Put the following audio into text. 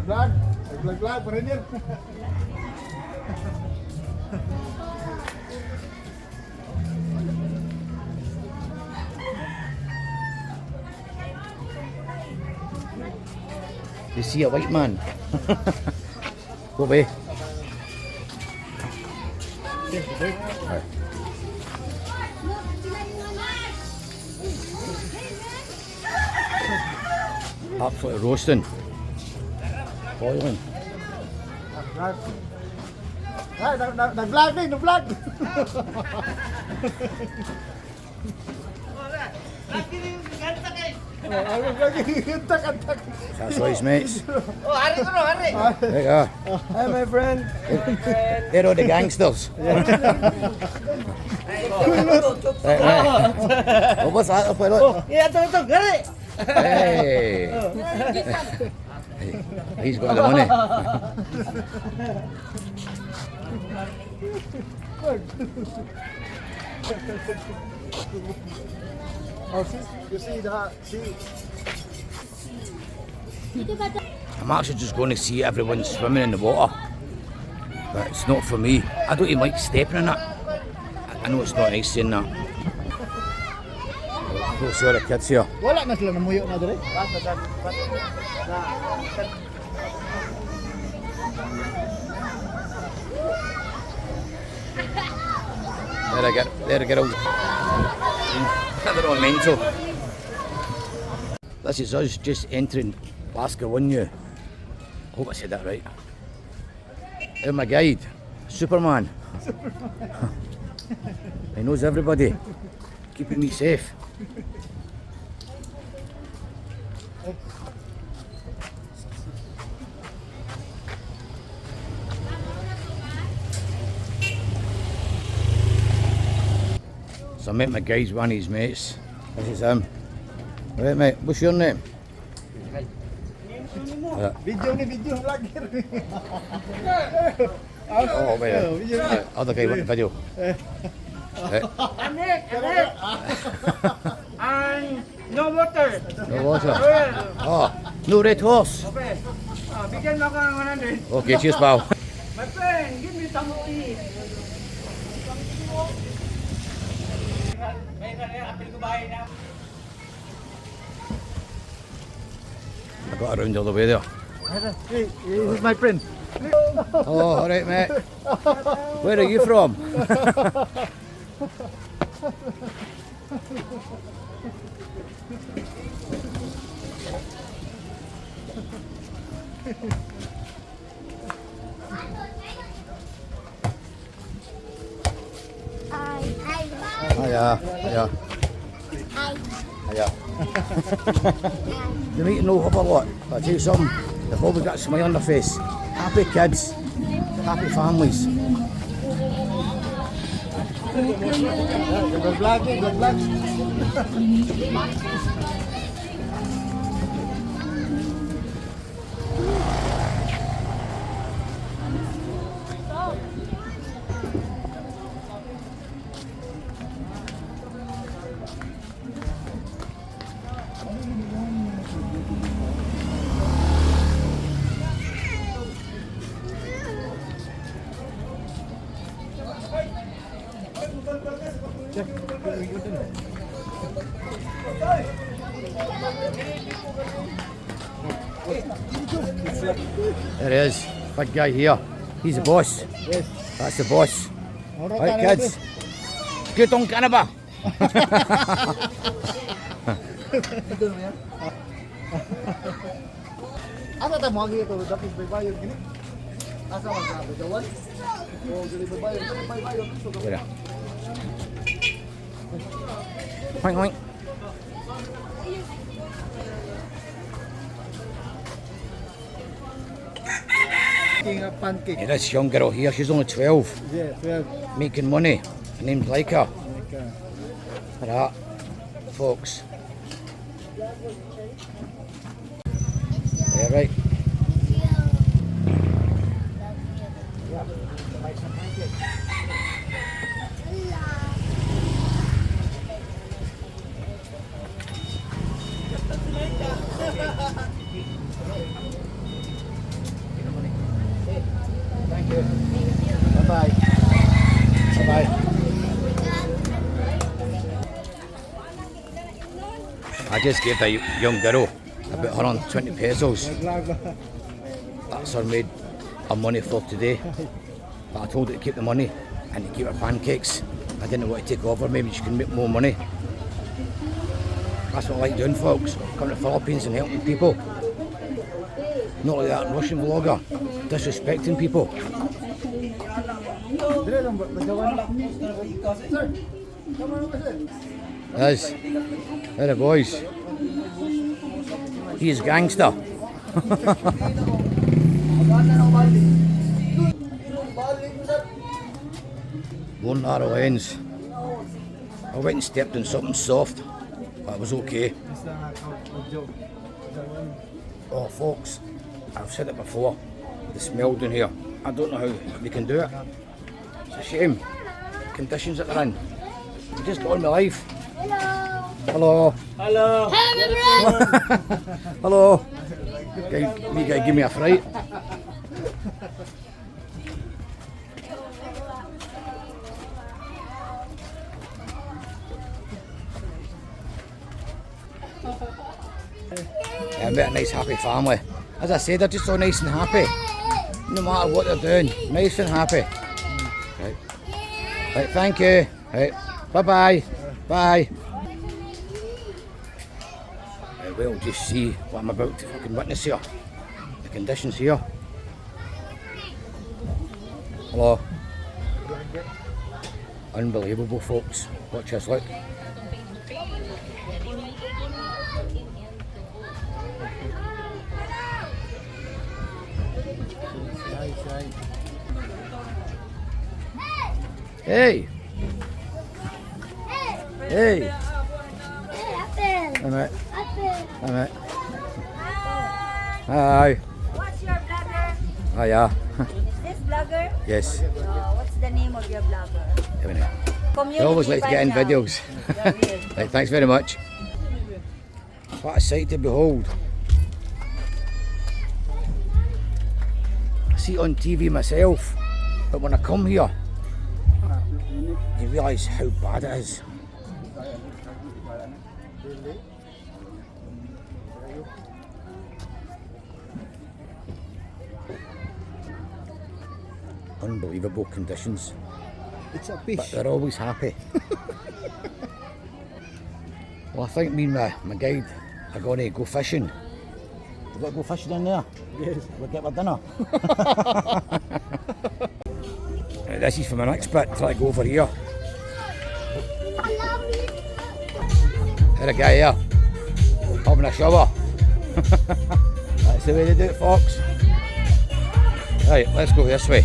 Vlog. Vlog pa rin yan. You see a white man? Go away. Right. Absolutely roasting. Boiling. Vlog. Ay, nag-vlog din, nag-vlog. That's right, mates. Oh, hari ko no, hari. There you go. Hi, my friend. They're all the gangsters. Oh, what's that? Iya, ito, hari. Hey. He's got the money. Oh, see? You see the I'm actually just going to see everyone swimming in the water. But it's not for me. I don't even like stepping in it. I know it's not nice saying that. Don't see all the kids here. Wala na sila namuyo na dire. There I get all. They're all mental. This is us just entering Lascawinyu. I hope I said that right. And my guide, Superman. He knows everybody, keeping me safe. So I met my guide's one of his mates. This is him. Right, mate, what's your name? Video ni video vlogger. Oh, wait. Other guy went the video. Anik. And no water. No water. Oh, no red horse. Okay. Bigyan mo ako ng 100. Okay, cheers, pal. My friend, give me some tea. I got around all the way there. Hey, he's my friend. Oh, all right, mate. Where are you from? Hiya. Hiya. Hiya. You're eating no hop a lot, but I tell you something, they've always got a smile on their face. Happy kids, happy families. Vlog. There he is, big guy here. He's the boss. Yes. That's the boss. Right, kids. Good on Canada. Asa ta mo agi ito dapat baybayad gini? Asa man grabe dawan? O gili baybayad. Where? Hoink, hoink. King of pancake. Yeah, this young girl here, she's only 12, Yeah, 12. making money. Her name's like her. Like, Look at that, folks. Yeah, right. I just gave the young girl about 120 pesos. That's her made her money for today. But I told her to keep the money and to keep her pancakes. I didn't want to take over, maybe she can make more money. That's what I like doing, folks. Coming to the Philippines and helping people. Not like that Russian vlogger, disrespecting people. Yes, they're the boys. He's gangster. One narrow ends. I went and stepped on something soft, but it was okay. Oh, folks, I've said it before. The smell down here. I don't know how they can do it. It's a shame. Conditions that they're in. I just got on my life. Hello. Hello. Hello. You guys give me a fright. Yeah, I met a nice happy family. As I said, they're just so nice and happy. No matter what they're doing, nice and happy. Right, right, thank you. Right, bye-bye. Bye. Right, we'll just see what I'm about to fucking witness here. The conditions here. Hello. Unbelievable, folks. Watch this, look. Hey! Hey! Alright. Alright. Hi. What's your blogger? Oh yeah. Is this blogger? Yes. What's the name of your blogger? I always like to get in videos. Right, thanks very much. What a sight to behold. I see it on TV myself, but when I come here, you realise how bad it is. Unbelievable conditions. It's a But fish. they're always happy. Well, I think me and my guide are going to go fishing. We've got to go fishing in there. Yes. We'll get our dinner. This is for my next bit. Try to go over here. There's a guy here having a shower. That's the way they do it, folks. Right, let's go this way.